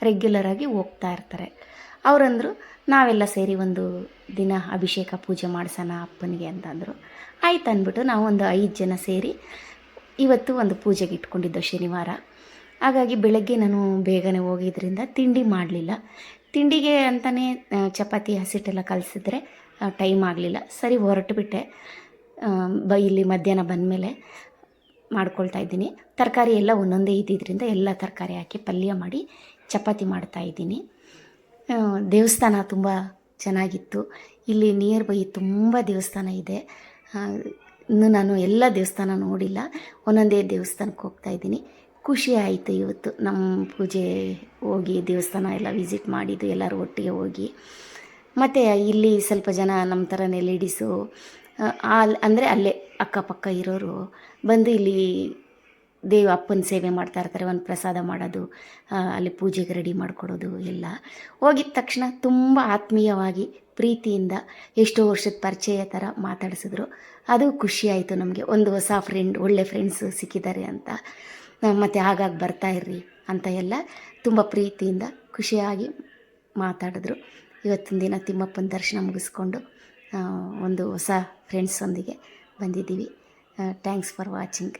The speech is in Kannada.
ರೆಗ್ಯುಲರಾಗಿ ಹೋಗ್ತಾ ಇರ್ತಾರೆ. ಅವರಂದರು ನಾವೆಲ್ಲ ಸೇರಿ ಒಂದು ದಿನ ಅಭಿಷೇಕ ಪೂಜೆ ಮಾಡಿಸೋಣ ಅಪ್ಪನಿಗೆ ಅಂತಂದರು. ಆಯ್ತು ಅಂದ್ಬಿಟ್ಟು ನಾವು ಒಂದು 5 ಜನ ಸೇರಿ ಇವತ್ತು ಒಂದು ಪೂಜೆಗೆ ಇಟ್ಕೊಂಡಿದ್ದೋ ಶನಿವಾರ. ಹಾಗಾಗಿ ಬೆಳಗ್ಗೆ ನಾನು ಬೇಗನೆ ಹೋಗಿದ್ದರಿಂದ ತಿಂಡಿ ಮಾಡಲಿಲ್ಲ. ತಿಂಡಿಗೆ ಅಂತಲೇ ಚಪಾತಿ ಹಸಿಟ್ಟೆಲ್ಲ ಕಲಸಿದ್ರೆ ಟೈಮ್ ಆಗಲಿಲ್ಲ. ಸರಿ ಹೊರಟುಬಿಟ್ಟೆ. ಇಲ್ಲಿ ಮಧ್ಯಾಹ್ನ ಬಂದಮೇಲೆ ಮಾಡ್ಕೊಳ್ತಾ ಇದ್ದೀನಿ. ತರಕಾರಿ ಎಲ್ಲ ಒಂದೊಂದೇ ಇದ್ದಿದ್ದರಿಂದ ಎಲ್ಲ ತರಕಾರಿ ಹಾಕಿ ಪಲ್ಯ ಮಾಡಿ ಚಪಾತಿ ಮಾಡ್ತಾಯಿದ್ದೀನಿ. ದೇವಸ್ಥಾನ ತುಂಬ ಚೆನ್ನಾಗಿತ್ತು. ಇಲ್ಲಿ ನಿಯರ್ ಬೈ ತುಂಬ ದೇವಸ್ಥಾನ ಇದೆ. ಇನ್ನು ನಾನು ಎಲ್ಲ ದೇವಸ್ಥಾನ ನೋಡಿಲ್ಲ, ಒಂದೊಂದೇ ದೇವಸ್ಥಾನಕ್ಕೆ ಹೋಗ್ತಾಯಿದ್ದೀನಿ. ಖುಷಿ ಆಯಿತು ಇವತ್ತು ನಮ್ಮ ಪೂಜೆ ಹೋಗಿ ದೇವಸ್ಥಾನ ಎಲ್ಲ ವಿಸಿಟ್ ಮಾಡಿದ್ದು, ಎಲ್ಲರೂ ಒಟ್ಟಿಗೆ ಹೋಗಿ. ಮತ್ತು ಇಲ್ಲಿ ಸ್ವಲ್ಪ ಜನ ನಮ್ಮ ಥರನೇ ಲೇಡೀಸು ಅಂದರೆ ಅಲ್ಲೇ ಅಕ್ಕಪಕ್ಕ ಇರೋರು ಬಂದು ಇಲ್ಲಿ ಅಪ್ಪನ ಸೇವೆ ಮಾಡ್ತಾ ಇರ್ತಾರೆ. ಒಂದು ಪ್ರಸಾದ ಮಾಡೋದು, ಅಲ್ಲಿ ಪೂಜೆಗೆ ರೆಡಿ ಮಾಡಿಕೊಡೋದು ಎಲ್ಲ. ಹೋಗಿದ ತಕ್ಷಣ ತುಂಬ ಆತ್ಮೀಯವಾಗಿ ಪ್ರೀತಿಯಿಂದ ಎಷ್ಟೋ ವರ್ಷದ ಪರಿಚಯ ಥರ ಮಾತಾಡಿಸಿದ್ರು. ಅದು ಖುಷಿಯಾಯಿತು ನಮಗೆ. ಒಂದು ಹೊಸ ಒಳ್ಳೆ ಫ್ರೆಂಡ್ಸು ಸಿಕ್ಕಿದ್ದಾರೆ ಅಂತ. ಮತ್ತು ಆಗಾಗ ಬರ್ತಾಯಿರ್ರಿ ಅಂತ ಎಲ್ಲ ತುಂಬ ಪ್ರೀತಿಯಿಂದ ಖುಷಿಯಾಗಿ ಮಾತಾಡಿದ್ರು. ಇವತ್ತಿನ ದಿನ ತಿಮ್ಮಪ್ಪನ ದರ್ಶನ ಮುಗಿಸ್ಕೊಂಡು ಒಂದು ಹೊಸ ಫ್ರೆಂಡ್ಸೊಂದಿಗೆ ಬಂದಿದ್ದೀವಿ. Thanks for watching.